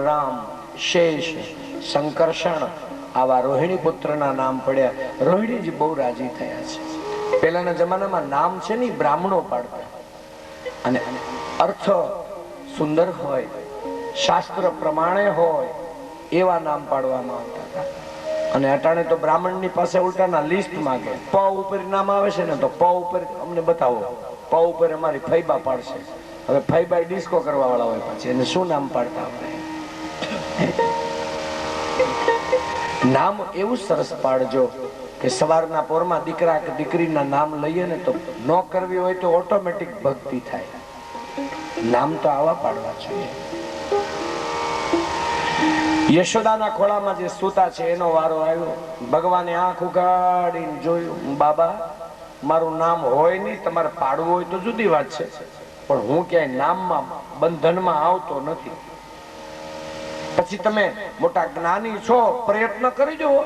બલરામ, શેષ, સંકર્ષણ આવા રોહિણી પુત્રના નામ પડ્યા. રોહિણીજી બહુ રાજી થયા છે. પહેલાના જમાનામાં નામ છે ને બ્રાહ્મણો પાડતા, અને અર્થ સુંદર હોય, શાસ્ત્ર પ્રમાણે હોય એવા નામ પાડવામાં આવતા હતા. અને અટાણે તો બ્રાહ્મણની પાસે ઉલટાના લિસ્ટ માંગે. પ ઉપર નામ આવે છે ને તો પ ઉપર અમને બતાવો, પ ઉપર અમારી ફૈબા પાડશે. હવે ફૈબા ડિસ્કો કરવા વાળા હોય, પછી એને શું નામ પાડતા આપણે? નામ એવું સરસ પાડજો કે સવારના પોરમાં દીકરા કે દીકરીના નામ લઈએ ને તો ન કરવી હોય તો ઓટોમેટિક ભક્તિ થાય. નામ તો આવા પાડવા જોઈએ. યશોદાના ખોળામાં જે સૂતા છે એનો વારો આવ્યો. ભગવાને આંખ ઉગાડીને જોયું, બાબા મારું નામ હોય નહીં, તમારે પાડવું હોય તો જુદી વાત છે, પણ હું ક્યાંય નામમાં બંધનમાં આવતો નથી. પછી તમે મોટા જ્ઞાની છો, પ્રયત્ન કરી જુઓ.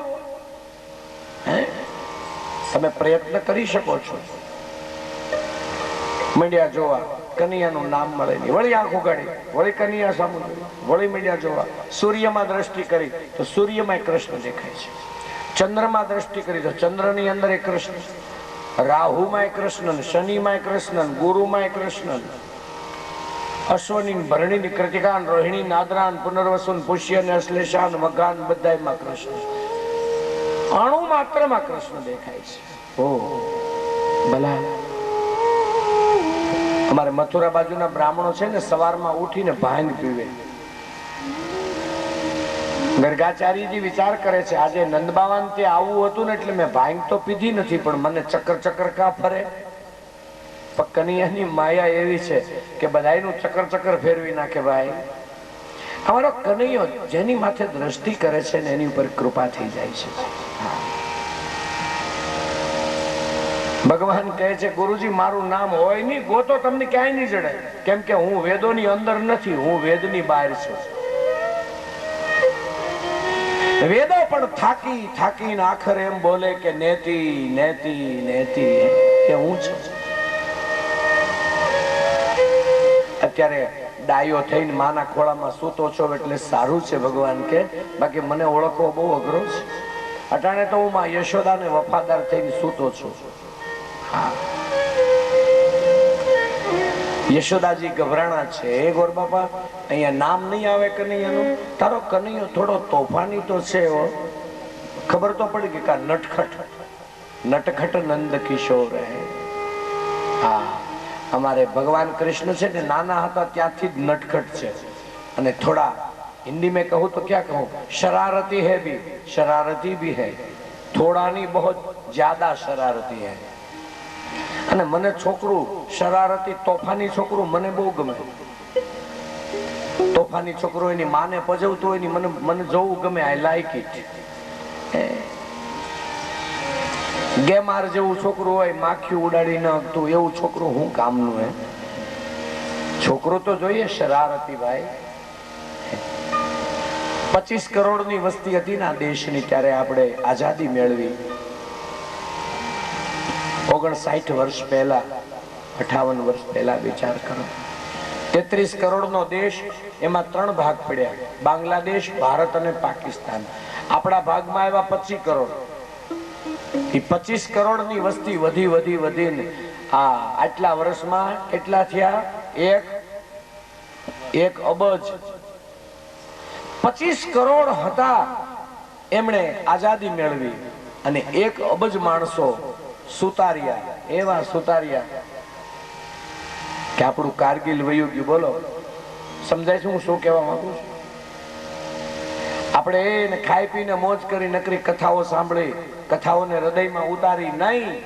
તમે પ્રયત્ન કરી શકો છો. મીડિયા જોવા, કનૈયાનું નામ મળે નહીં, વળી આંખ ઉગાડી, વળી કનૈયા સામુ, વળી મીડિયા જોવા. સૂર્યમાં દ્રષ્ટિ કરી તો સૂર્યમાં કૃષ્ણ દેખાય છે. ચંદ્રમાં દ્રષ્ટિ કરી તો ચંદ્રની અંદર કૃષ્ણ, રાહુમાં કૃષ્ણ, શનિમાં કૃષ્ણ, ગુરુમાં કૃષ્ણ, અશ્વની, ભરણીની, કૃતિકાન, રોહિણી, નાદરાન, પુનર્વસુન, પુષ્યન, અશ્લેષાન, મઘાન બધામાં કૃષ્ણ. અણુ માત્રમાં કૃષ્ણ દેખાય છે. ઓ ભલા. અમારે મથુરા બાજુના બ્રાહ્મણો છે ને સવારમાં ઉઠીને ભાંગ પીવે. ગર્ગાચાર્યજી વિચાર કરે છે આજે નંદબાવાન તે આવું હતું ને એટલે મેં ભાંગ તો પીધી નથી, પણ મને ચક્કર ચક્કર કા ફરે? પણ કનૈયાની માયા એવી છે કે બધાયનું ચક્કર ચક્કર ફેરવી નાખે. ભાઈ અમારો કનૈયો જેની માથે દ્રષ્ટિ કરે છે ને એની ઉપર કૃપા થઈ જાય છે. ભગવાન કહે છે ગુરુજી મારું નામ હોય નહીં, ગોતો તમને ક્યાંય નહીં જડે, કેમ કે હું વેદોની અંદર નથી, હું વેદની બહાર છું. વેદો પણ થાકી થાકીને આખરે એમ બોલે કે નેતિ નેતિ નેતિ, એ હું છું. અત્યારે ડાયો થઈને માના ખોળામાં સૂતો છો એટલે સારું છે ભગવાન કે, બાકી મને ઓળખવો બહુ અઘરો છે. અટાણે તો હું માં યશોદાને વફાદાર થઈને સૂતો છું. યશોદાજી ગભરાણા છે. ગોર બાપા અહીંયા નામ નહીં આવે કનૈયાનું, તારો કનૈયો થોડો તોફાની તો છે, ખબર તો પડી કે કા નટખટ નટખટ નંદ કિશોર હે. હા, અમારે ભગવાન કૃષ્ણ છે ને નાના હતા ત્યાંથી જ નટખટ છે. અને થોડા हिंदी में कहूँ तो क्या कहूँ, शरारती है भी, शरारती भी है, थोड़ा नहीं बहुत ज्यादा शरारती है. અને મને છોકરું શરારતી તોફાની છોકરું મને બહુ ગમે. તોફાની છોકરો એની માને પજવતો હોય મને મને જોવું ગમે. I like it. ગેમાર જેવું છોકરું હોય, માખી ઉડાડી ન હકતું એવું છોકરું હું કામનું હે? છોકરો તો જોઈએ શરારતી ભાઈ. 25 કરોડની વસ્તી હતી ના દેશની ત્યારે આપણે આઝાદી મેળવી. 59 વર્ષ પહેલા, 58 વર્ષ પહેલા વિચાર કરો. 33 કરોડનો દેશ, એમાં 3 ભાગ પડ્યા, બાંગ્લાદેશ, ભારત અને પાકિસ્તાન. આપણા ભાગમાં આવ્યા 25 કરોડ. એ 25 કરોડની વસ્તી વધી વધી વધીને આટલા વર્ષમાં કેટલા થયા? 1 અબજ. 25 કરોડ હતા એમણે આઝાદી મેળવી અને 1 અબજ માણસો સુતાર્યા. એવા સુતાર્યા કે આપણું કારગિલ વયું ગયું. બોલો, સમજાય છે હું શું કહેવા માંગુ છું? આપણે એને ખાઈ પીને મોજ કરી નકરી કથાઓ સાંભળી, કથાઓને હૃદયમાં ઉતારી નહીં.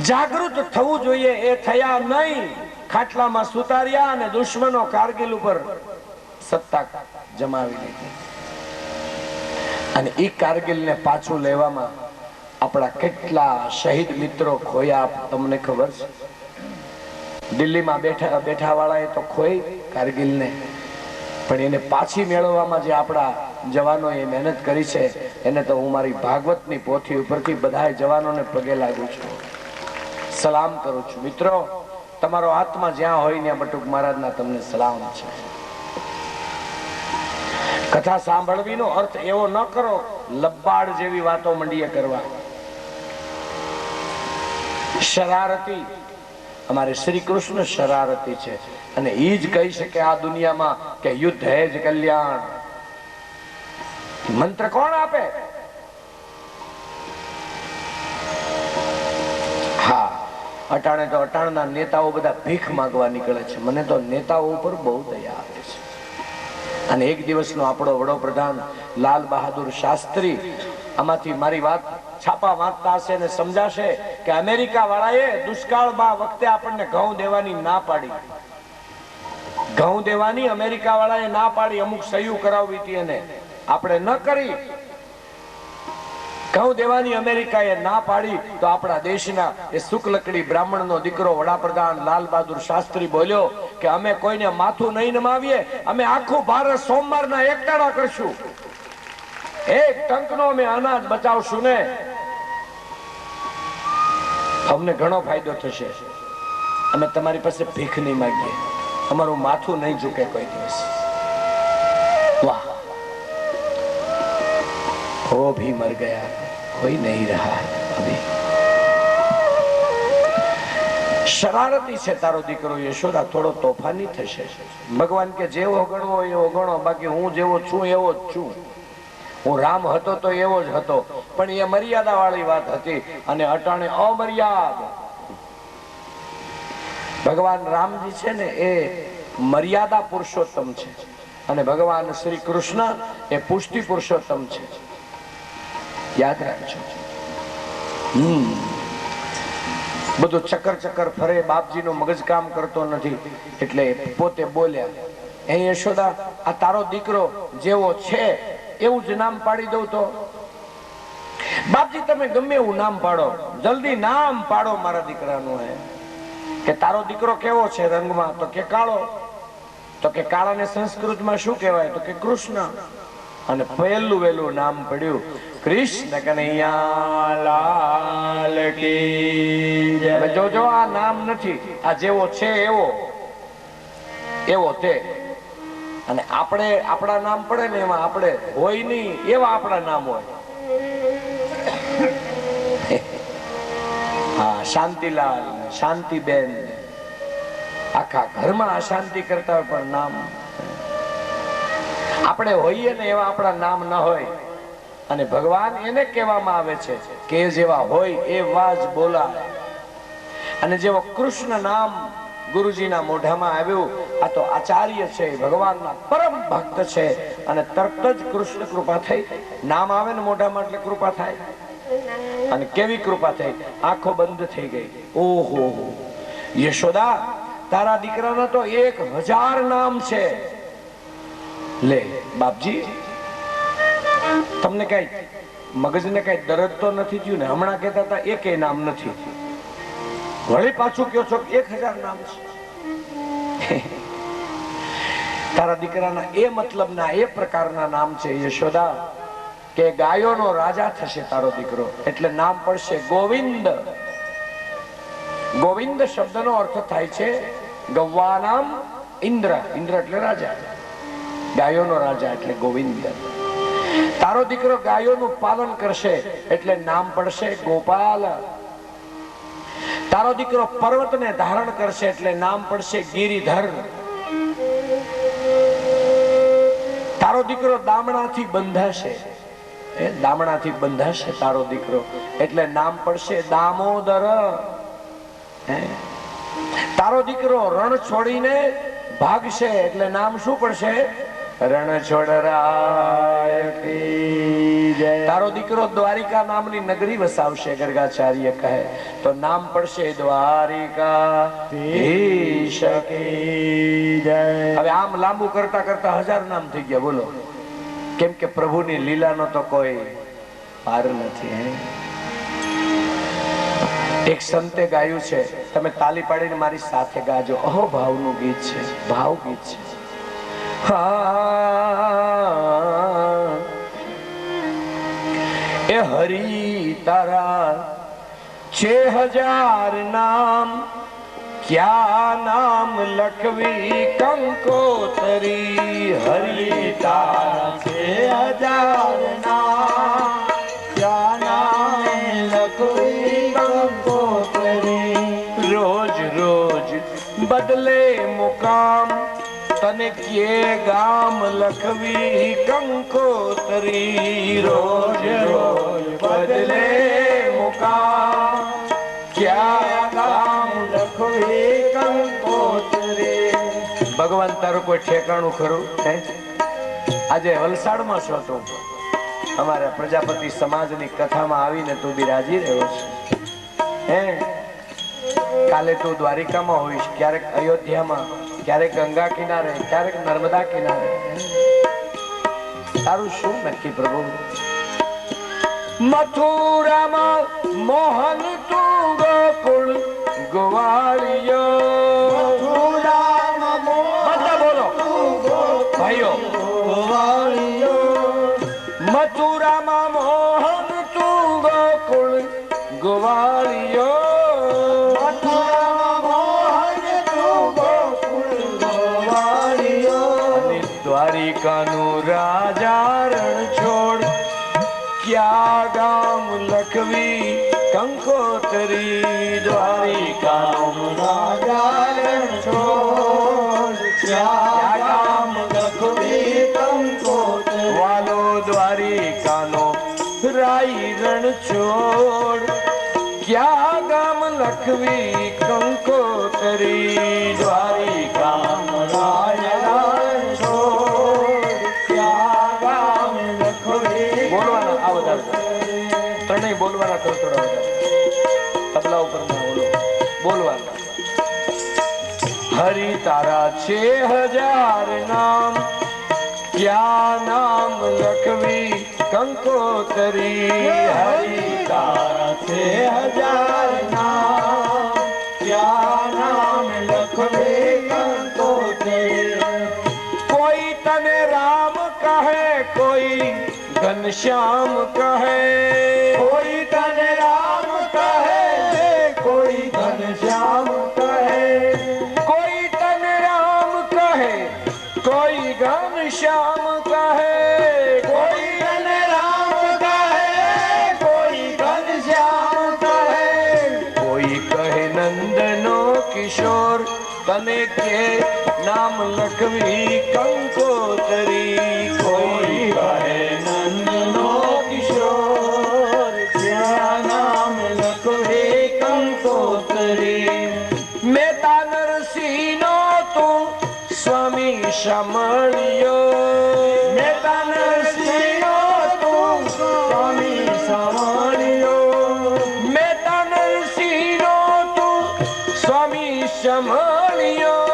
જાગૃત થવું જોઈએ, એ થયા નહીં. ખાટલામાં સુતાર્યા અને દુશ્મનો કારગિલ ઉપર સત્તા જમાવી લીધી. અને એ કારગિલને પાછું લેવામાં આપણા કેટલા શહીદ મિત્રો ખોયા તમને ખબર છે? દિલ્હીમાં બેઠા બેઠા વાળાએ તો ખોઈ કારગિલને, પણ એને પાછી મેળવવામાં જે આપણા જવાનોએ મહેનત કરી છે એને તો હું મારી ભાગવતની પોથી ઉપરથી બધા જવાનોને પગે લાગુ છું, સલામ કરું છું. મિત્રો, તમારો આત્મા જ્યાં હોય ત્યાં બટુક મહારાજના તમને સલામ છે. કથા સાંભળવીનો અર્થ એવો ન કરો લબ્બાડ જેવી વાતો મંડીએ કરવા. શરારતી, અમારે શ્રી કૃષ્ણ શરારતી છે અને એ જ કહી શકે આ દુનિયામાં કે યુદ્ધ હે જ કલ્યાણ. મંત્ર કોણ આપે? હા, અટાણે તો અટાણના નેતાઓ બધા ભીખ માંગવા નીકળે છે. મને તો નેતાઓ ઉપર બહુ દયા આવે છે. અને એક દિવસનો આપણો વડાપ્રધાન લાલ બહાદુર શાસ્ત્રી આમાંથી મારી વાત છાપા વાંચતા હશે ને સમજાશે કે અમેરિકા વાળાએ દુષ્કાળમાં વખતે આપણને ઘઉં દેવાની ના પાડી. ઘઉં દેવાની અમેરિકા વાળાએ ના પાડી. અમુક સહી કરાવવી હતી અને આપણે ન કરી. ઘઉં દેવાની અમેરિકાએ ના પાડી તો આપણા દેશના એ શુક્લકડી બ્રાહ્મણનો દીકરો વડાપ્રધાન લાલ બહાદુર શાસ્ત્રી બોલ્યો કે અમે કોઈને માથું નહીં નમાવીએ, અમે આખું ભારત સોમવારના એકટાણા કરશું. એક ટંકનો અમે અનાજ બચાવશું ને અમને ઘણો ફાયદો થશે. અમે તમારી પાસે ભીખ નહીં માંગીએ, અમારું માથું નહીં ઝૂકે કોઈ દિવસ. વાહ, वो भी मर गया, कोई नहीं रहा अभी. શરારતી છે તારો દીકરો યશોદા, થોડો તોફાની થશે. ભગવાન કે જેવો ગણવો એવો ગણો, બાકી હું જેવો છું એવો જ છું. હું રામ હતો તો એવો જ હતો, પણ એ મર્યાદા વાળી વાત હતી અને અટાણે અમર્યાદ. ભગવાન રામજી છે ને એ મર્યાદા પુરુષોત્તમ છે અને ભગવાન શ્રી કૃષ્ણ એ પુષ્ટિ પુરુષોત્તમ છે. યાદ રાખજો. બધું ચક્કર ચક્કર ફરે, બાપજીનો મગજ કામ કરતો નથી એટલે પોતે બોલ્યા, હે યશોદા, આ તારો દીકરો જેવો છે એવું જ નામ પાડી દઉં તો? બાપજી તમે ગમે એવું નામ પાડો, જલ્દી નામ પાડો મારા દીકરાનું. હે કે તારો દીકરો કેવો છે રંગમાં? તો કે કાળો. તો કે કાળાને સંસ્કૃતમાં શું કહેવાય? તો કે કૃષ્ણ. અને પહેલું વહેલું નામ પડ્યું કૃષ્ણ કનૈયા લાલ કી જય. હવે જોજો, આ નામ નથી, આ જેવો છે એવો એવો તે. અને આપણે આપણા નામ પડે ને એમાં આપણે હોય નહીં એવા આપણા નામ હોય. હા, શાંતિલાલ, શાંતિબેન, આખા ઘરમાં અશાંતિ કરતા હોય પણ નામ આપણે હોઈએ ને એવા આપણા નામ ન હોય. અને ભગવાન એને કહેવામાં આવે છે કે જેવા હોય એવા જ બોલાય. અને જેવો કૃષ્ણ નામ ગુરુજીના મોઢામાં આવ્યું, આ તો આચાર્ય છે, ભગવાનના પરમ ભક્ત છે અને તરત જ કૃષ્ણ કૃપા થઈ. નામ આવે ને મોઢામાં એટલે કૃપા થાય. અને કેવી કૃપા થઈ? આંખો બંધ થઈ ગઈ. ઓહો, યશોદા, તારા દીકરાના તો 1000 નામ છે. લે બાપજી, તમને કઈ મગજને કઈ દર્દ તો નથી થયું ને? હમણાં કહેતા હતા એકે નામ નથી, વળી પાછું કયો છો 1000 નામ છે. તારા દીકરાના એ મતલબના એ પ્રકારના નામ છે યશોદા કે ગાયોનો રાજા થશે તારો દીકરો. એટલે નામ પડશે ગોવિંદ. ગોવિંદ શબ્દનો અર્થ થાય છે ગૌવાનામ ઇન્દ્ર. ઇન્દ્ર એટલે રાજા, ગાયોનો રાજા એટલે ગોવિંદ. તારો દીકરો ગાયોનું પાલન કરશે એટલે નામ પડશે ગોપાલ. તારો દીકરો પર્વતને ધારણ કરશે એટલે નામ પડશે ગિરિધર. તારો દીકરો દામણાથી બંધાશે, દામણાથી બંધાશે તારો દીકરો એટલે નામ પડશે દામોદર. તારો દીકરો રણ છોડીને ભાગશે એટલે નામ શું પડશે? રણછોડરાય કી જય. તારો દીકરો દ્વારિકા નામની નગરી વસાવશે, ગર્ગાચાર્ય કહે, તો નામ પડશે દ્વારિકાધીશ કી જય. હવે આમ લાંબુ કરતા કરતા 1000 નામ થઈ ગયા. બોલો, કેમ કે પ્રભુની લીલાનો તો કોઈ પાર નથી. એક સંતે ગાયું છે, તમે તાલી પાડીને મારી સાથે ગાજો. અહો ભાવનું ગીત છે, ભાવ ગીત છે. એ હરી તારા 6000 નામ, ક્યા નામ લખવી કંકોતરી. હરી તારા કે ગામ લખવી કંકોતરી રોજ રોજ બદલે મુકામ ક્યાં ગામ લખવી કંકોતરી ભગવાન તારું કોઈ ઠેકાણું ખરું હે આજે વલસાડમાં છો તું અમારા પ્રજાપતિ સમાજની કથામાં આવીને તું બિરાજી રહ્યો છે હે કાલે તું દ્વારિકામાં હોઈશ ક્યારેક અયોધ્યામાં ક્યારેક ગંગા કિનારે ક્યારેક નર્મદા કિનારે તારું શું નક્કી પ્રભુ મથુરામાં મોહન તું ગોકુળ ગોવાળિયો મથુરામાં મોહન બોલો ભાઈઓ ગોવાળિયો મથુરામાં મોહન તું ગોકુળ ગોવાળિયો દ્વારિકાનું રાજા રણ છોડ ક્યાં ગામ લખવી કંકોતરી દ્વારિકાનું રાજા રણ છોડ ક્યાં ગામ લખવી કંકોતરી વાલો દ્વારિકાનો રાઈ રણ છોડ ક્યાં ગામ લખવી કંકોતરી દ્વારિકાનો રાજા ત્રણેય બોલવાના થોડા તબલા ઉપર બોલવાના હરિ તારા છે હજાર નામ ક્યાં નામ લખવી કંકોતરી હરિ તારા છે હજાર નામ ક્યાં નામ લખવી કંકોતરી કોઈ તને રામ કહે કોઈ ઘનશ્યામ કહે કોઈ તને રામ કહે કોઈ ઘનશ્યામ કહે કોઈ તને રામ કહે કોઈ ઘનશ્યામ કહે કોઈ તને રામ કહે કોઈ ઘનશ્યામ કહે કોઈ કહે નંદનો કિશોર તને કે નામ લખવી કંકોતરી કોઈ કહે નંદનો કિશોર ક્યાં નામ લખવી કંકોતરી મેતા નરસિંહનો તું સ્વામી શામળિયો મેતા નરસિંહનો તું સ્વામી શામળિયો મેતા નરસિંહનો તું સ્વામી શામળિયો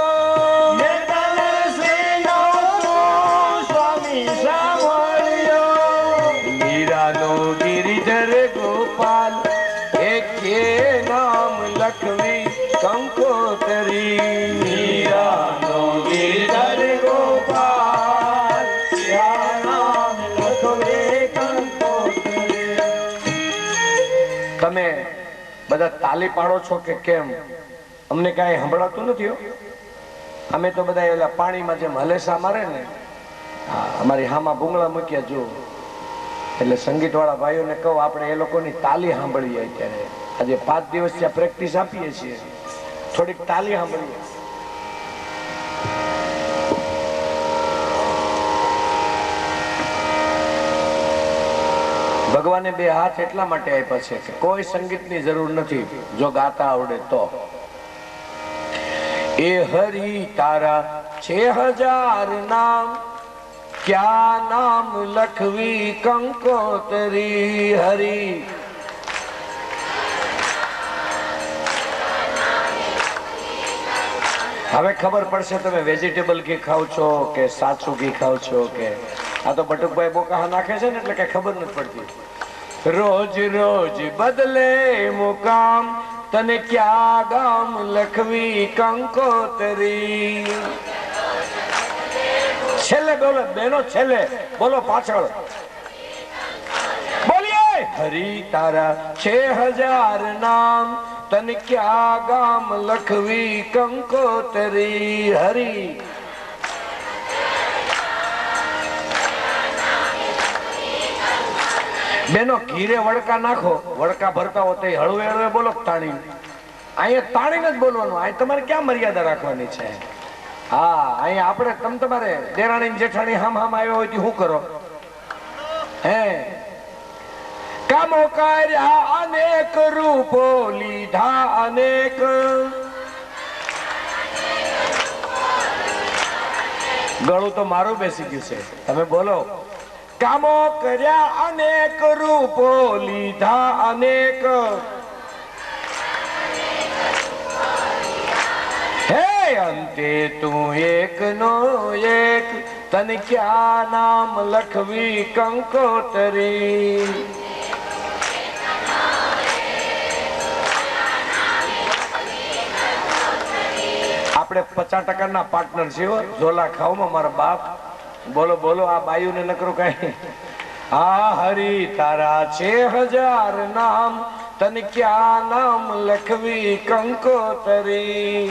લખવી કંકોતરી મીરાનો ગિરધર ગોપાલ નામ લખવી કંકોતરી તમે બધા તાલી પાડો છો કે કેમ અમને કાંઈ સંભળાતું નથી હો અમે તો બધા એલા પાણીમાં જેમ હલેસા મારે ને અમારી હામાં ભૂંગળા મૂક્યા જો એટલે સંગીત વાળા ભાઈઓને કહું આપણે એ લોકોની તાલી સાંભળીએ અત્યારે આજે 5 દિવસ ત્યાં પ્રેક્ટિસ આપીએ છીએ થોડીક તાલી સાંભળીએ ભગવાને 2 હાથ એટલા માટે આપ્યા છે કે કોઈ સંગીતની જરૂર નથી જો ગાતા આવડે તો એ હરિ તારા 6000 નામ ક્યાં નામ લખવી કંકોતરી હરિ હવે ખબર પડશે તમે વેજીટેબલ ઘી ખાવ છો કે સાચું ઘી ખાવ છો કે આ તો બટુકભાઈ બોકાહા નાખે છે ને એટલે કઈ ખબર નથી પડતી રોજ રોજ બદલે મુકામ તને ક્યાં ગામ લખવી કંકોતરી છેલ્લે બોલો બેનો છેલ્લે બોલો પાછળ બોલીએ હરિ તારા 6000 નામ તને ક્યાં ગામ લખવી કંકોતરી હરિ બેનો ઘીરે વડકા નાખો વડકા ભરતા હો તો હળવે હળવે બોલો તાણી અહીંયા તાણીને જ બોલવાનું અહીં તમારે ક્યાં મર્યાદા રાખવાની છે હા, અહીંયા આપણે તમારે દેરાણી જેઠાણી હામ હામ આવ્યો હોય તો શું કરો? હે કામો કર્યા અનેક, રૂપો લીધા અનેક, ગળું તો મારું બેસી ગયું છે, તમે બોલો. કામો કર્યા અનેક, રૂપો લીધા અનેક, હે અંતે તું એક નો એક, તને ક્યાં નામ લખવી કંકોતરી. આપણે 50% ના પાર્ટનર છીએ. ઝોલા ખાવમાં મારા બાપ. બોલો બોલો, આ બાયુને નકરું કઈ. આ હરી તારા છે 1000 નામ, તને ક્યાં નામ લખવી કંકોતરી.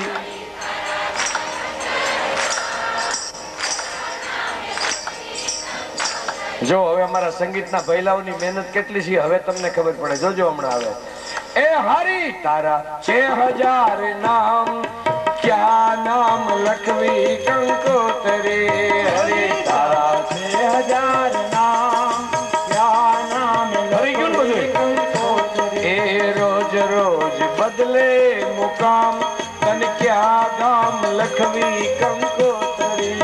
જો હવે અમારા સંગીતના ભૈલાઓની મહેનત કેટલી છે હવે તમને ખબર પડે. જોજો હમણાં આવે. એ હરી તારા છે 1000 નામ, ક્યાં નામ લખવી કંકોતરી. હરી તારા છે 1000 નામ, ક્યાં નામ લખવી કંકોતરી. એ રોજ રોજ બદલે મુકામ, તને ક્યાં ગામ લખવી કંકોતરી.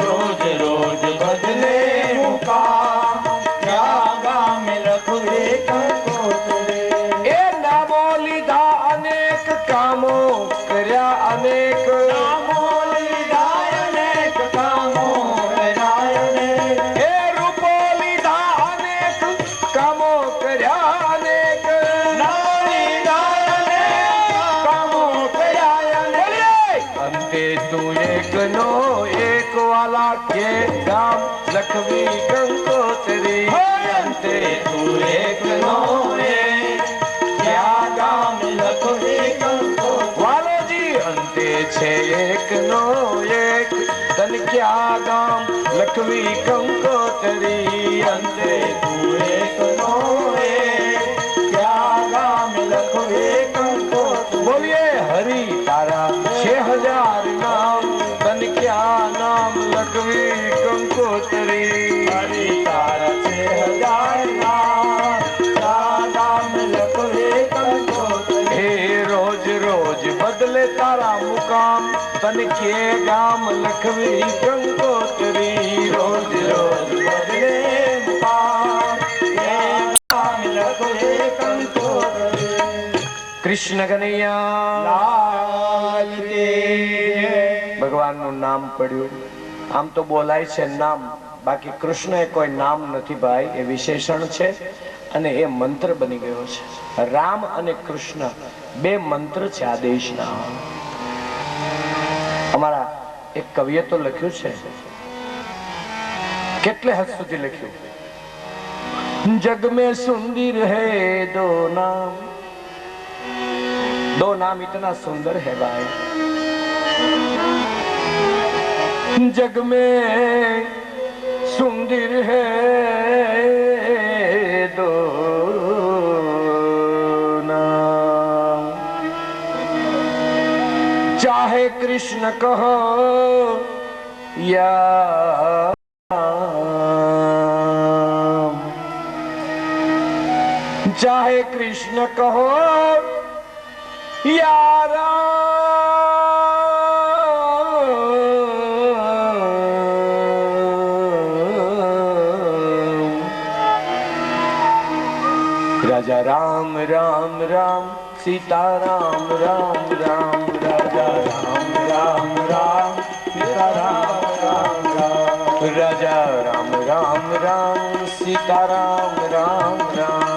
રોજ રોજ બદલે મુકામ, ક્યાં ગામ લખવી કંકોતરી. એ નામો લીધા અનેક, કામો કર્યા અનેક, નામો લીધા અનેક, કામો કર્યા અનેક. એ રૂપો લીધા અનેક, કામો કર્યા અનેક, નામો લીધા અનેક, કામો કર્યા અનેક. અંતે તું એક નો એક, વાલા કે ગામ લખવી કંકોતરી. અંતે તું એક નો એક, ક્યાં ગામ લખવી કંકોતરી. વાલોજી અંતે છે એક નો એક, તને ક્યાં ગામ લખવી કંકોતરી. અંતે તું એક નો એક, ક્યાં ગામ લખવી કંકોતરી. બોલીએ હરી તારા છે 1000 નામ, તને ક્યાં નામ લખવી કંકોતરી. હરી તારા છે 1000 નામ, ક્યાં નામ લખવી કંકોતરી. હે રોજ રોજ બદલે તારા મુકામ, તને કે ગામ લખવી કંકોતરી. રોજ રોજ બદલે મુકામ, કે ગામ લખવી કંકોતરી. કૃષ્ણ કનૈયા લાલ કી. ભગવાનનું નામ પડ્યું. આમ તો બોલાય છે નામ, બાકી કૃષ્ણ એ કોઈ નામ નથી ભાઈ, એ વિશેષણ છે અને એ મંત્ર બની ગયો છે. રામ અને કૃષ્ણ બે મંત્ર છે આદેશના. અમારા એક કવિએ તો લખ્યું છે, કેટલે હદ સુધી લખ્યું. જગ में सुंदर है दो नाम, दो नाम इतना सुंदर है भाई. जग में सुंदर है दो नाम, चाहे कृष्ण कहो या चाहे कृष्ण कहो या राजा राम राम राम सीता राम राम राम, राजा राम राम राम सीता राम राम राम, राजा राम राम राम सीता राम राम राम.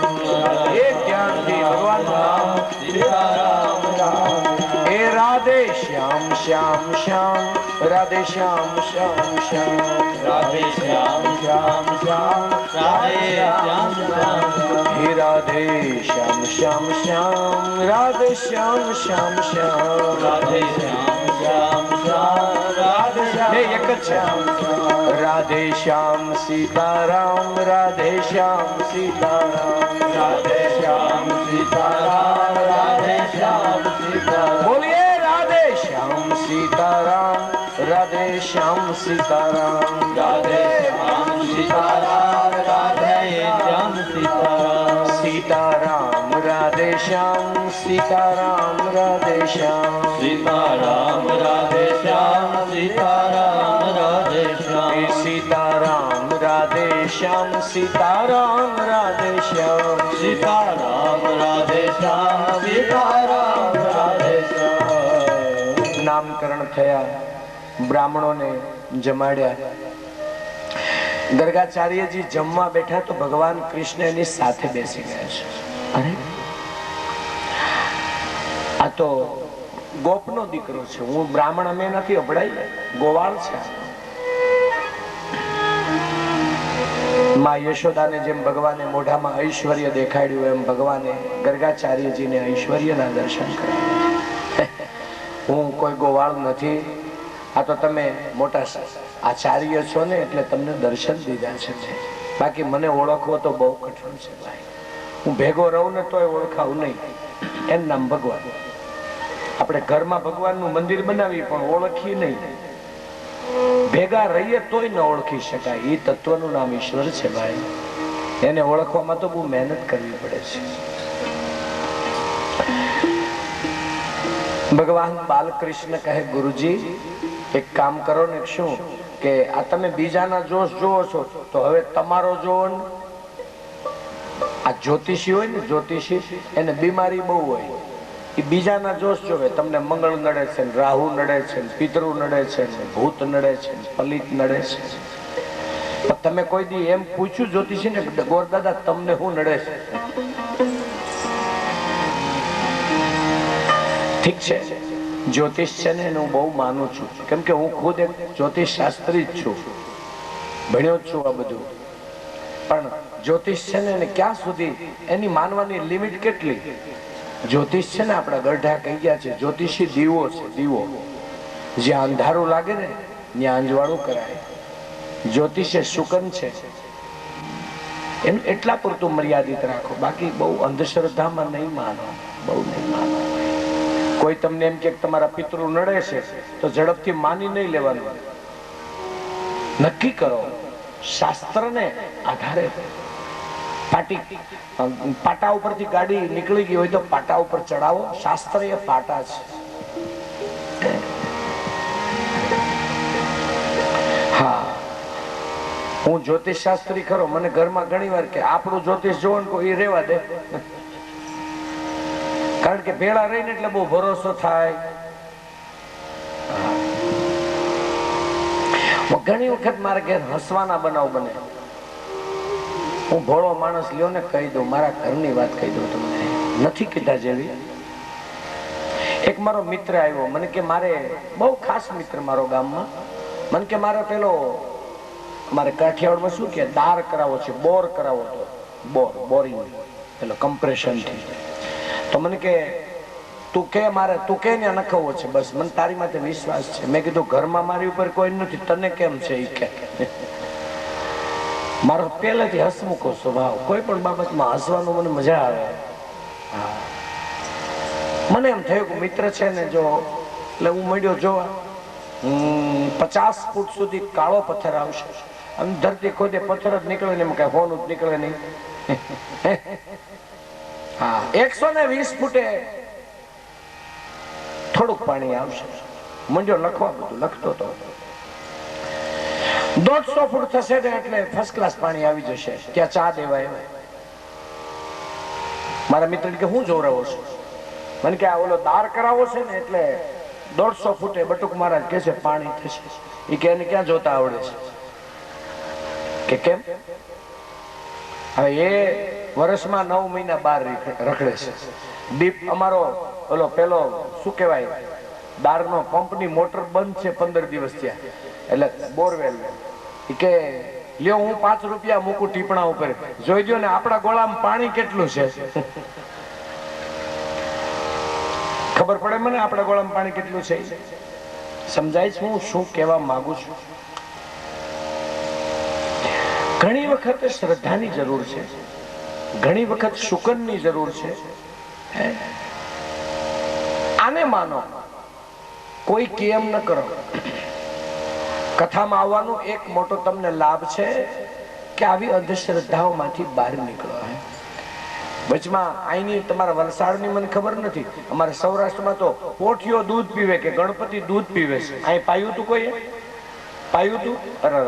एक ज्ञान दी भगवान नाम सीता राम राम. हे राधे श्याम श्याम श्याम, राधे श्याम श्याम श्याम, राधे श्याम श्याम श्याम, राधे श्याम श्याम. हे राधे श्याम श्याम श्याम, राधे श्याम श्याम श्याम, राधे श्याम श्याम श्याम, राधे श्याम. एक श्याम राधे श्याम सीताराम, राधे श्याम सीताराम, राधे श्याम सीताराम, राधे श्याम सीताराम. बोलिए राधे श्याम सीताराम, राधे શ્યામ સીતારામ રાધે શ્યામ સીતારામ રાધે શ્યામ સીતારામ સીતારામ રાધે શ્યામ સીતારામ રાધે શ્યામ સીતારામ રાધે શ્યામ સીતારામ રાધે શ્યામ સીતારામ રાધે શ્યામ સીતારામ રાધે શ્યામ સીતારામ રાધે શ્યામ સીતારામ રાધે શ્યામ નામકરણ થયા, બ્રાહ્મણોને જમાડ્યા. ગર્ગાચાર્યજી જમવા બેઠા તો ભગવાન કૃષ્ણ એની સાથે બેસી ગયા છે. અરે આ તો ગોપનો દીકરો છે, હું બ્રાહ્મણ અમે નથી અભડાઈ, ગોવાળ છે. માં યશોદાને જેમ ભગવાને મોઢામાં ઐશ્વર્ય દેખાડ્યું એમ ભગવાને ગર્ગાચાર્યજીને ઐશ્વર્યના દર્શન કર્યા. હું કોઈ ગોવાળ નથી, આ તો તમે મોટા આચાર્ય છો ને એટલે તમને દર્શન દીધા છે. બાકી મને ઓળખવો તો બહુ કઠણ છે ભાઈ. હું ભેગો રહું ને તોય ઓળખાવું નહીં. એનું નામ ભગવાન. આપણે ઘરમાં ભગવાનનું મંદિર બનાવી પણ ઓળખી નહીં, ભેગા રહીએ તોય ન ઓળખી શકાય. એ તત્વનું નામ ઈશ્વર છે ભાઈ. એને ઓળખવામાં તો બહુ મહેનત કરવી પડે છે. ભગવાન બાલકૃષ્ણ કહે, ગુરુજી એક કામ કરો ને, શું કે આ તમે બીજાના જોશ જોવો છો તો હવે તમારો જોવો ને. આ જ્યોતિષી હોય ને, જ્યોતિષી એને બીમારી બહુ હોય, એ બીજાના જોશ જોવે. તમને મંગળ નડે છે, રાહુ નડે છે, પિતૃ નડે છે, ભૂત નડે છે, પલિત નડે છે. તમે કોઈ દી એમ પૂછ્યું જ્યોતિષી ને, ગોરદાદા તમને શું નડે છે? ઠીક છે, જ્યોતિષ છે ને એને હું બહુ માનું છું, કેમ કે હું ખુદ એક જ્યોતિષ શાસ્ત્રી જ છું, ભણ્યો છું આ બધું. પણ જ્યોતિષ છે ને એને ક્યાં સુધી, એની માનવાની લિમિટ કેટલી? જ્યોતિષ છે ને આપણા ગઢા કહી ગયા છે, જ્યોતિષી દીવો છે, દીવો. જ્યાં અંધારું લાગે ને ત્યાં અંજવાળું કરાય. જ્યોતિષ એ શુકન છે, એનું એટલા પૂરતું મર્યાદિત રાખો, બાકી બહુ અંધશ્રદ્ધામાં નહીં માનો, બહુ નહીં માનો. કોઈ તમને એમ કે તમારા પિતૃ નડે છે તો ઝડપથી માની નહીં લેવાનું. નક્કી કરો, શાસ્ત્રને આધારે. પાટા ઉપરથી ગાડી નીકળી ગઈ હોય તો પાટા ઉપર ચડાવો. શાસ્ત્ર એ પાટા છે. હા, હું જ્યોતિષ શાસ્ત્રી ખરો. મને ઘરમાં ઘણી વાર કે આપણું જ્યોતિષ જોવો ને કોઈ રેવા દે, કારણ કે ભેળા રહીને એટલે બહુ ભરોસો થાય. ઘણી વખત મારા ઘેર હસવાના બનાવ બને. હું ભોળો માણસ લ્યો ને કહી દઉં, મારા ઘરની વાત કહી દઉં તમને, નથી કીધા જેવી. એક મારો મિત્ર આવ્યો, મને કે મારે બહુ ખાસ મિત્ર મારો ગામમાં, મને કે મારે પેલો મારે કાઠિયાવાડમાં શું કે દાર કરાવો છે, બોર કરાવો તો, બોરિંગ પેલો કમ્પ્રેશન થી. તો મને કે તું કે મારે તું કે ને નખવો છે, બસ મને તારી માટે વિશ્વાસ છે. મેં કીધું ઘરમાં મારી ઉપર કોઈ નથી, તને કેમ છે? એ કે મારો પહેલેથી હસમુખો સ્વભાવ, કોઈ પણ બાબતમાં હસવાનું મને મજા આવે. મને એમ થયું કે મિત્ર છે ને જો, એટલે હું મળ્યો જોવા. 50 ફૂટ સુધી કાળો પથ્થર આવશે, અને ધરતી ખોદે પથ્થર જ નીકળે ને એમાં કઈ હોનું જ નીકળે નહીં. હા, 120 ફૂટે થોડુંક પાણી આવશે. મંડ્યો લખવા, બધું લખતો હતો. 150 ફૂટ થશે ને એટલે ફર્સ્ટ ક્લાસ પાણી આવી જશે, ત્યાં ચા દેવાય. મારા મિત્ર કે હું જોરાવો છું, મને કે આ ઓલો દાર કરાવો છે ને એટલે 150 ફૂટે બટુક મહારાજ કે છે પાણી થશે. એ કે એને ક્યાં જોતા આવડે છે? કે કેમ? હવે એ વર્ષમાં 9 મહિના બહાર રખડે છે. દીપ અમારો ઓલો પેલો શું કહેવાય, દારનો પંપની મોટર બંધ છે 15 દિવસ થયા, એટલે બોરવેલ. કે લ્યો હું 5 રૂપિયા મૂકું ટીપણા ઉપર, જોઈ દો ને આપણા ગોળામાં પાણી કેટલું છે. ખબર પડે મને આપણા ગોળામાં પાણી કેટલું છે? સમજાય છે હું શું કહેવા માંગુ છું? ઘણી વખત શ્રદ્ધાની જરૂર છે, ઘણી વખત શુકનની જરૂર છે. આને માનો, કોઈ કેમ ન કરો. કથામાં આવવાનો એક મોટો તમને લાભ છે કે આવી અંધશ્રદ્ધાઓમાંથી બહાર નીકળો. વચમાં અહીંની તમારા વલસાડની મને ખબર નથી, અમારે સૌરાષ્ટ્રમાં તો પોઠીઓ દૂધ પીવે કે ગણપતિ દૂધ પીવે છે. અહીં પાયું તું કોઈ? પાયું તું? અરે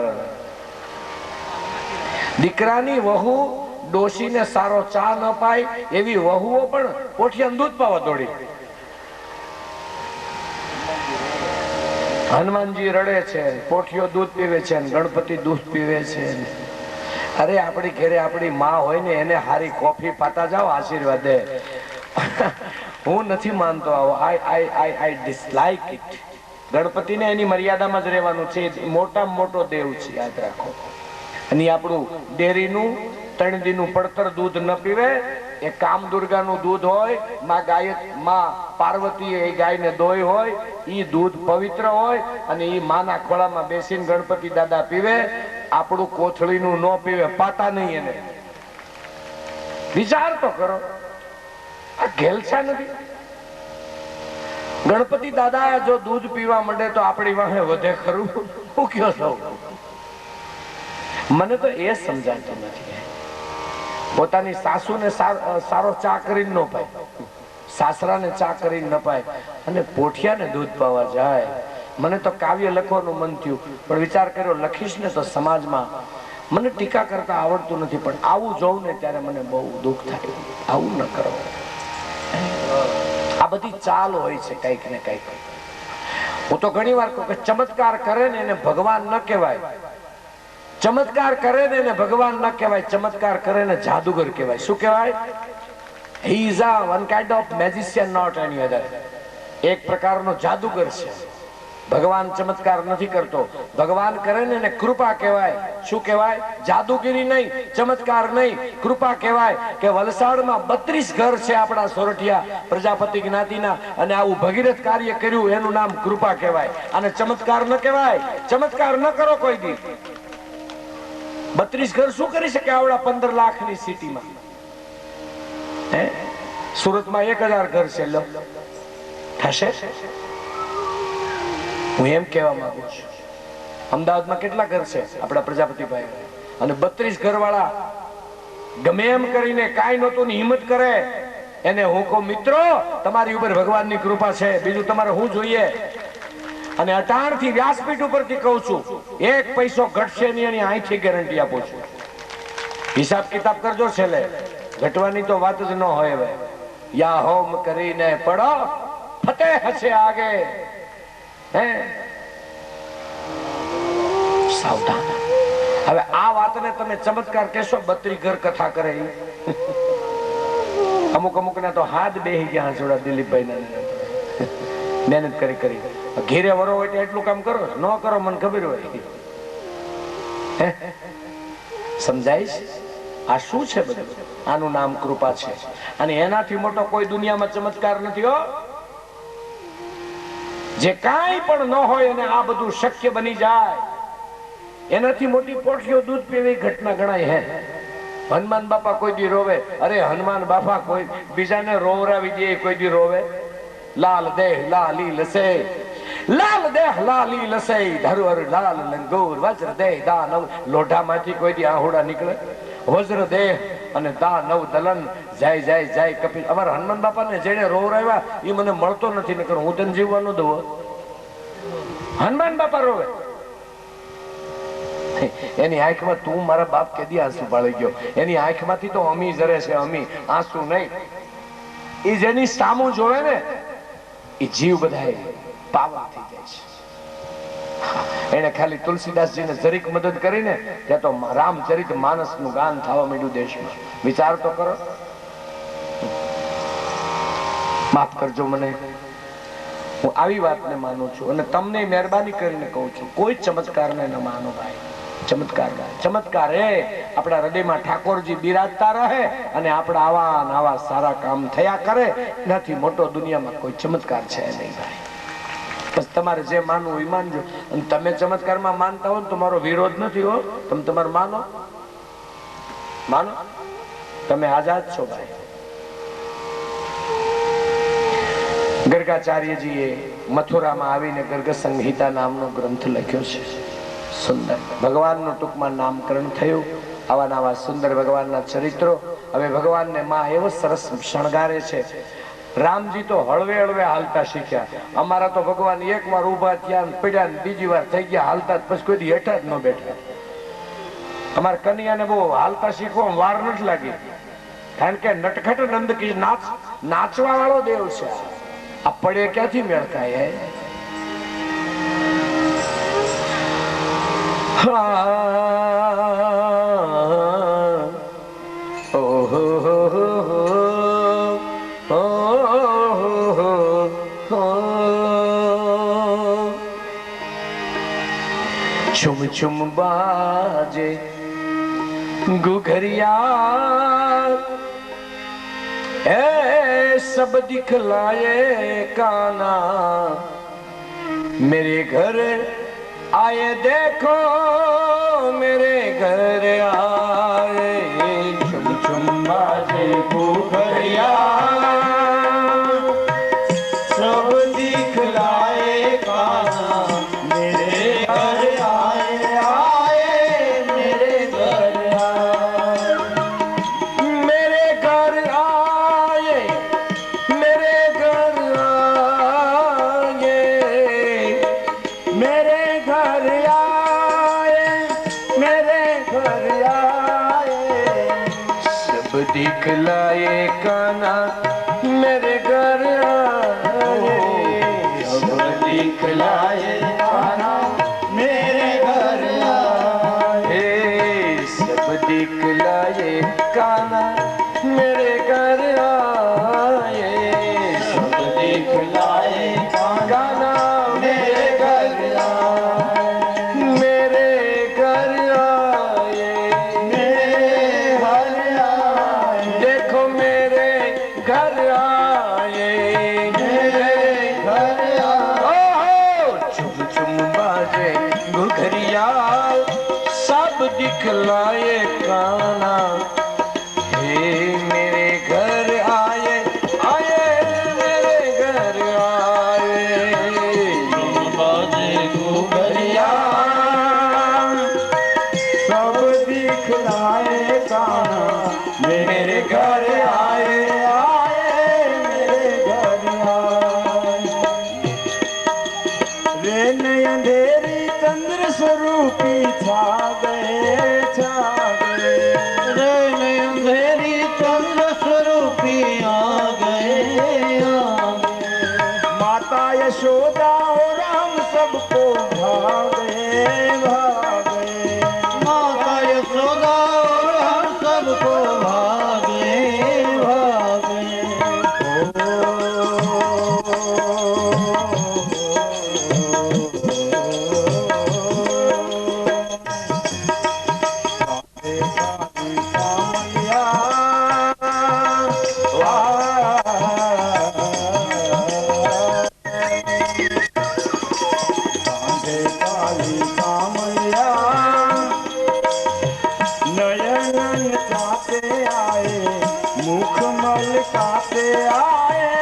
દીકરાની વહુ ડોશીને સારો ચા ન પાય એવી વહુઓ પણ પોઠિયાનું દૂધ પાવા દોડી. હનુમાનજી રડે છે, પોઠીઓ દૂધ પીવે છે, ગણપતિ દૂધ પીવે છે. અરે આપણી ઘરે આપણી માં હોય ને એને હારી કોફી પાતા જાઓ, આશીર્વાદ દે. હું નથી માનતો આવો. આઈ ડિસલાઇક ઇટ. ગણપતિને એની મર્યાદામાં જ રહેવાનું છે. મોટામાં મોટો દેવ છે, યાદ રાખો. અને આપણું ડેરીનું 3 દીનું પડતર દૂધ ન પીવે. એ કામ દુર્ગાનું દૂધ હોય, માં પાર્વતી એ ગાયને દોઈ હોય, ઈ દૂધ પવિત્ર હોય અને ઈ માના ખોળામાં બેસીને ગણપતિ દાદા પીવે. આપણું કોથળીનું ન પીવે, પાતા નહીં એને. વિચાર તો કરો, આ ઘેલછા નથી. ગણપતિ દાદા જો દૂધ પીવા માંડે તો આપણી વાહે વધે ખરું? હું કયો છો? મને તો એ સમજાતું નથી. પોતાની સાસુને સારો ચા કરીને ન પાય, સાસરાને ચા કરીને ન પાય અને પોઠિયાને દૂધ પાવા જાય. મને તો કાવ્ય લખવાનું મન થયું, પણ વિચાર કર્યો લખીશ ને તો સમાજમાં મને ટીકા કરતા આવડતું નથી, પણ આવું જોઉં ને ત્યારે મને બહુ દુઃખ થાય. આવું ન કરો. આ બધી ચાલ હોય છે કઈક ને કઈક. હું તો ઘણી વાર કહું કે ચમત્કાર કરે ને એને ભગવાન ન કહેવાય. ચમત્કાર કરે ને એને ભગવાન ન કહેવાય, ચમત્કાર કરે ને જાદુગર કહેવાય. શું કહેવાય? He is a one kind of magician, not any other. એક પ્રકારનો જાદુગર છે. ભગવાન ચમત્કાર નથી કરતો. ભગવાન કરે ને એને કૃપા કહેવાય. શું કહેવાય? જાદુગીરી નહીં, ચમત્કાર નહીં, કૃપા કહેવાય. કે વલસાડમાં 32 ઘર છે આપણા સોરઠિયા પ્રજાપતિ જ્ઞાતિના, અને આવું ભગીરથ કાર્ય કર્યું એનું નામ કૃપા કહેવાય. અને ચમત્કાર ન કહેવાય. ચમત્કાર ન કરો કોઈ દી. 32 ઘર શું કરી શકે આવડા 15 લાખની સિટીમાં? સુરતમાં 1000 ઘર છે. લો થશે? હું એમ કહેવા માંગુ છું, અમદાવાદમાં કેટલા ઘર છે આપણા પ્રજાપતિભાઈ? અને 32 ઘર વાળા ગમે એમ કરીને કાંઈ નહોતું ની હિંમત કરે. એને હું કહું, મિત્રો તમારી ઉપર ભગવાનની કૃપા છે, બીજું તમારે શું જોઈએ? અને 18 થી વ્યાસપીઠ ઉપરથી કહું છું, 1 પૈસો ઘટશે નહીં એની અહીંથી ગેરંટી આપું છું. હિસાબ કિતાબ કરજો, છેલ્લે ઘટવાની તો વાત જ ન હોય. હવે યા હોમ કરીને પડો, ફતેહ હશે આગે. સાવધાન. હવે આ વાતને તમે ચમત્કાર કહેશો? 32 ઘર કથા કરે. અમુક ના તો હાથ બેહી ગયા જોડા દિલીપભાઈ ના. મહેનત કરી ઘેરે વરો હોય એટલું કામ કરો, ન કરો મને ખબર હોય. સમજાય છે? આ શું છે બધું? આનું નામ કૃપા છે. અને એનાથી મોટો કોઈ દુનિયામાં ચમત્કાર નથી. હો, જે કાંઈ પણ ન હોય અને આ બધું શક્ય બની જાય, એનાથી મોટી પોઠીઓ દૂધ પીવી ઘટના ગણાય. હે, હનુમાન બાપા કોઈ દી રોવે? અરે હનુમાન બાપા કોઈ બીજાને રોવરાવી દે, કોઈ દી રોવે? લાલ દેહ લાલી લસે, લાલ દેહ લાલી લસે, ધરુહર લાલ લંગોર, વજ્ર દેહ દાનવ. લોઢામાંથી કોઈ દી આહુડા નીકળે? વજ્ર દેહ અને દાનવ દલન. જય જય જય કપિલ. અમારા હનુમાન બાપાને જેને રોવરાવ્યા એ મને મળતો નથી, નકર હું તને જીવવાનું દઉં. હનુમાન બાપા રોવે, એની આંખમાં તું મારા બાપ કેદી આંસુ પાળી ગયો? એની આંખમાંથી તો અમી જરે છે, અમી, આંસુ નહીં. એ જેની સામું જોવે ને એ જીવ બધા પાવન થઈ જાય છે. એને ખાલી તુલસીદાસજીને જરીક મદદ કરીને ત્યાં તો રામચરિત માનસ નું ગાન થવા માંડ્યું દેશમાં. વિચાર તો કરો. માફ કરજો મને, હું આવી વાતને માનું છું અને તમને મહેરબાની કરીને કહું છું, કોઈ ચમત્કારને ન માનો ભાઈ. ચમત્કાર એ આપણા હૃદયમાં ઠાકોરજી બિરાજતા રહે અને આપણા આવા સારા કામ થયા કરે. એનાથી મોટો દુનિયામાં કોઈ ચમત્કાર છે નહીં ભાઈ. બસ તમારે જે માનવું એ માનજો. અને તમે ચમત્કારમાં માનતા હો ને તો મારો વિરોધ નથી. હો, તમે તમારે માનો, તમે આઝાદ છો ભાઈ. ગર્ગાચાર્યજીએ મથુરામાં આવીને ગર્ગ સંહિતા નામનો ગ્રંથ લખ્યો છે. સુંદર ભગવાનનું ટૂંકમાં નામકરણ થયું. આવા નવા સુંદર ભગવાનના ચરિત્રો. હવે ભગવાનને માં એવો સરસ શણગારે છે. રામજી તો હળવે હળવે હાલતા શીખ્યા. અમારા તો ભગવાન એક વાર ઉભા થયા ને પડ્યા ને બીજી વાર થઈ ગયા હાલતા, પછી કોઈ દી હેઠા જ ન બેઠા. અમારા કન્યાને બહુ હાલતા શીખવા વાર નથી લાગી, કારણ કે નટખટ નંદકી નાચવા વાળો દેવ છે. આ પડે ક્યાંથી મેળ ખાય? चुम चुम बाजे गुघरिया ए सब दिखलाए काना, मेरे घर आए देखो मेरे घर आए. चुम चुम बाजे गुघरिया सब दिखलाए काना, मेरे घर आए आए मेरे घर आए. मेरे घर आए मेरे घर आए मेरे घर आए मेरे घर आए. सब दिखलाए काना मेरे घर आए. सब दिखलाए काना मेरे घर आए. सब दिखलाए काना मेरे घर आए. सब दिखलाए काना मेरे घर आए. मेरे घर आए मेरे घर आए. देखो मेरे घर आए मेरे घर आए. चुम चुम बाजे घुघरिया सब दिखलाए काना, हे मेरे घर आए आए मेरे घर आए. बाजे घुघरिया सब दिखलाए काना मेरे घर आए आए मेरे घर आए. रे अंधेरी चंद्र स्वरूपी छा गए छा गए. रे अंधेरी चंद्र स्वरूपी आ गए आ गए. माता यशोदा और हम सबको भागे भागे. माता यशोदा और हम सबको भागे भागे. नयन चाहते आए मुख मल काते आए.